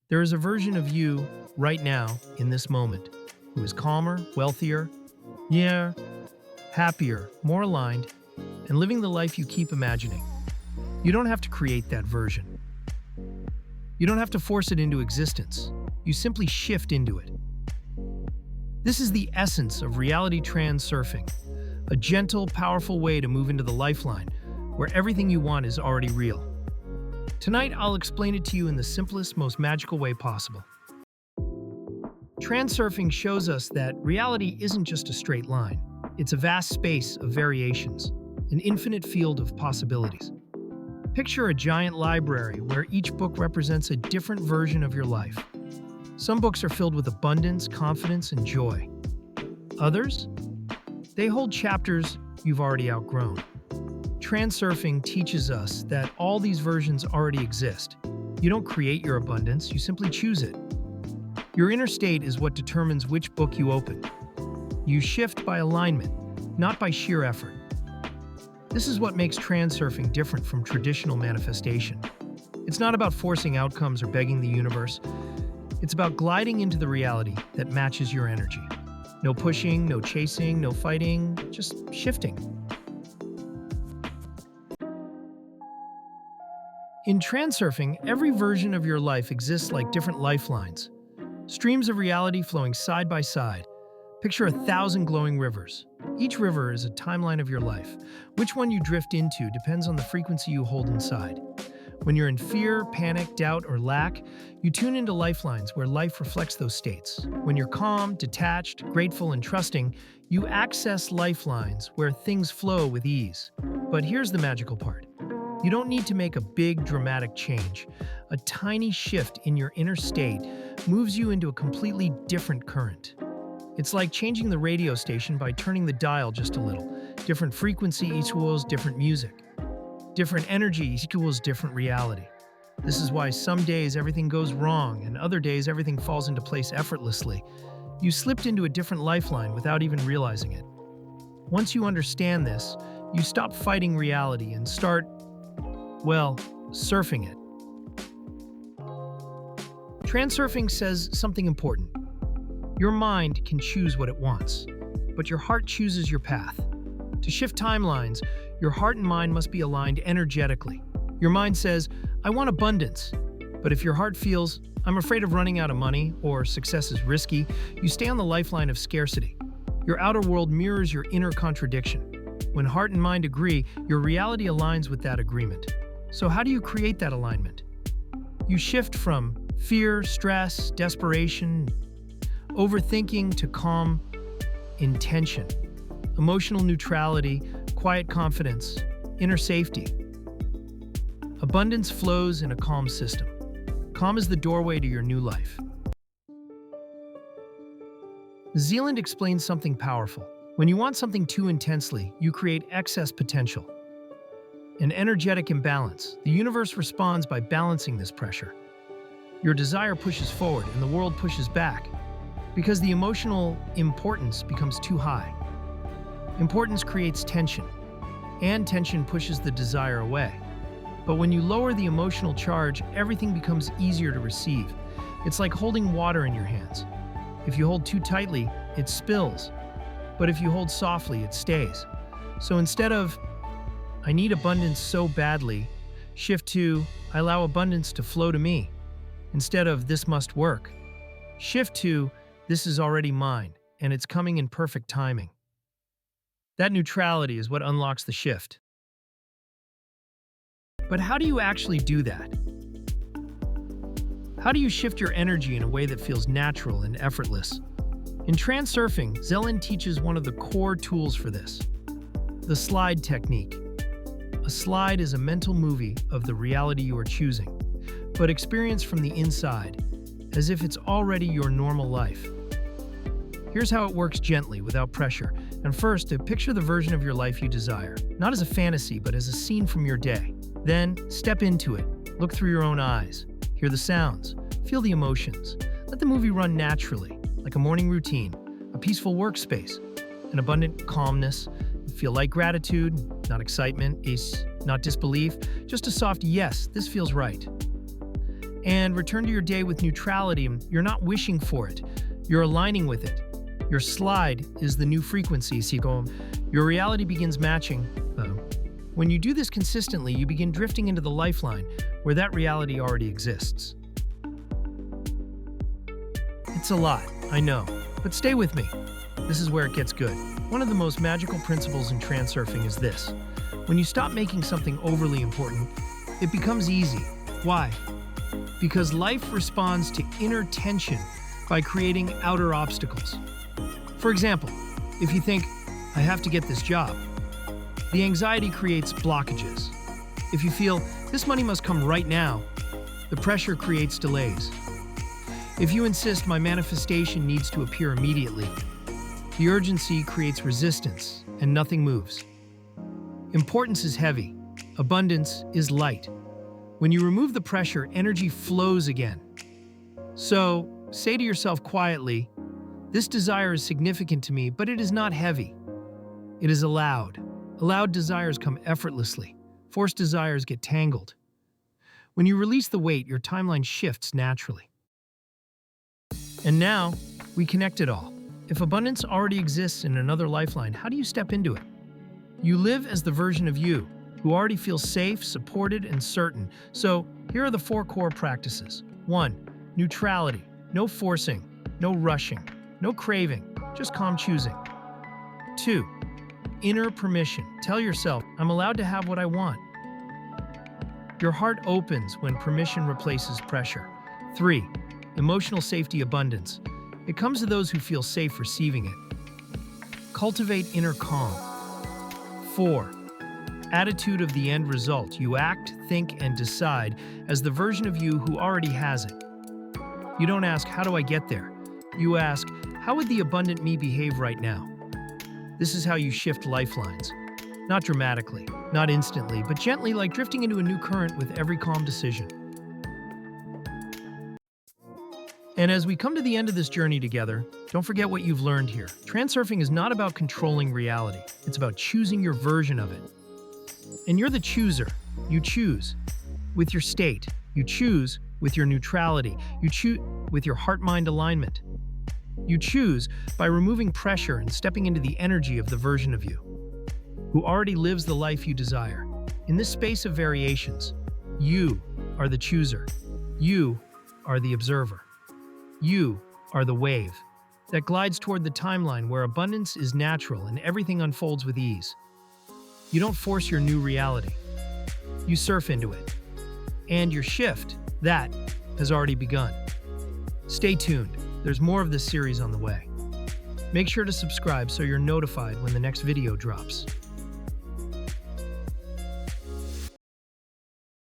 There is a version of you right now, in this moment, who is calmer, wealthier, yeah, happier, more aligned, and living the life you keep imagining. You don't have to create that version. You don't have to force it into existence. You simply shift into it. This is the essence of reality transurfing, a gentle, powerful way to move into the lifeline, where everything you want is already real. Tonight, I'll explain it to you in the simplest, most magical way possible. Transurfing shows us that reality isn't just a straight line. It's a vast space of variations, an infinite field of possibilities. Picture a giant library where each book represents a different version of your life. Some books are filled with abundance, confidence, and joy. Others? They hold chapters you've already outgrown. Transurfing teaches us that all these versions already exist. You don't create your abundance, you simply choose it. Your inner state is what determines which book you open. You shift by alignment, not by sheer effort. This is what makes transurfing different from traditional manifestation. It's not about forcing outcomes or begging the universe. It's about gliding into the reality that matches your energy. No pushing, no chasing, no fighting, just shifting. In transurfing, every version of your life exists like different lifelines. Streams of reality flowing side by side. Picture 1,000 glowing rivers. Each river is a timeline of your life. Which one you drift into depends on the frequency you hold inside. When you're in fear, panic, doubt, or lack, you tune into lifelines where life reflects those states. When you're calm, detached, grateful, and trusting, you access lifelines where things flow with ease. But here's the magical part. You don't need to make a big, dramatic change. A tiny shift in your inner state moves you into a completely different current. It's like changing the radio station by turning the dial just a little. Different frequency equals different music. Different energy equals different reality. This is why some days everything goes wrong and other days everything falls into place effortlessly. You slipped into a different lifeline without even realizing it. Once you understand this, you stop fighting reality and start, well, surfing it. Transurfing says something important. Your mind can choose what it wants, but your heart chooses your path. To shift timelines, your heart and mind must be aligned energetically. Your mind says, I want abundance. But if your heart feels, I'm afraid of running out of money or success is risky, you stay on the lifeline of scarcity. Your outer world mirrors your inner contradiction. When heart and mind agree, your reality aligns with that agreement. So how do you create that alignment? You shift from fear, stress, desperation, overthinking to calm intention, emotional neutrality, quiet confidence, inner safety. Abundance flows in a calm system. Calm is the doorway to your new life. Zealand explains something powerful. When you want something too intensely, you create excess potential. An energetic imbalance. The universe responds by balancing this pressure. Your desire pushes forward and the world pushes back because the emotional importance becomes too high. Importance creates tension, and tension pushes the desire away. But when you lower the emotional charge, everything becomes easier to receive. It's like holding water in your hands. If you hold too tightly, it spills. But if you hold softly, it stays. So instead of, I need abundance so badly, shift to, I allow abundance to flow to me. Instead of, this must work, shift to, this is already mine, and it's coming in perfect timing. That neutrality is what unlocks the shift. But how do you actually do that? How do you shift your energy in a way that feels natural and effortless? In transurfing, Zealand teaches one of the core tools for this, the slide technique. A slide is a mental movie of the reality you are choosing, but experienced from the inside, as if it's already your normal life. Here's how it works gently, without pressure. And first, to picture the version of your life you desire, not as a fantasy, but as a scene from your day. Then, step into it. Look through your own eyes. Hear the sounds. Feel the emotions. Let the movie run naturally, like a morning routine, a peaceful workspace, an abundant calmness. Feel like gratitude, not excitement, not disbelief, just a soft yes, this feels right. And return to your day with neutrality. You're not wishing for it. You're aligning with it. Your slide is the new frequency, Siko. Your reality begins matching. When you do this consistently, you begin drifting into the lifeline where that reality already exists. It's a lot, I know, but stay with me. This is where it gets good. One of the most magical principles in transurfing is this. When you stop making something overly important, it becomes easy. Why? Because life responds to inner tension by creating outer obstacles. For example, if you think, I have to get this job, the anxiety creates blockages. If you feel, this money must come right now, the pressure creates delays. If you insist, my manifestation needs to appear immediately, the urgency creates resistance and nothing moves. Importance is heavy, abundance is light. When you remove the pressure, energy flows again. So, say to yourself quietly, this desire is significant to me, but it is not heavy. It is allowed. Allowed desires come effortlessly. Forced desires get tangled. When you release the weight, your timeline shifts naturally. And now, we connect it all. If abundance already exists in another lifeline, how do you step into it? You live as the version of you who already feels safe, supported, and certain. So, here are the 4 core practices. 1. Neutrality. No forcing, no rushing, no craving, just calm choosing. 2. Inner permission. Tell yourself, I'm allowed to have what I want. Your heart opens when permission replaces pressure. 3. Emotional safety abundance. It comes to those who feel safe receiving it. Cultivate inner calm. 4. Attitude of the end result. You act, think, and decide as the version of you who already has it. You don't ask, how do I get there? You ask, how would the abundant me behave right now? This is how you shift lifelines. Not dramatically, not instantly, but gently, like drifting into a new current with every calm decision. And as we come to the end of this journey together, don't forget what you've learned here. Transurfing is not about controlling reality. It's about choosing your version of it. And you're the chooser. You choose with your state. You choose with your neutrality. You choose with your heart-mind alignment. You choose by removing pressure and stepping into the energy of the version of you who already lives the life you desire. In this space of variations, you are the chooser. You are the observer. You are the wave that glides toward the timeline where abundance is natural and everything unfolds with ease. You don't force your new reality. You surf into it. And your shift, that has already begun. Stay tuned. There's more of this series on the way. Make sure to subscribe so you're notified when the next video drops.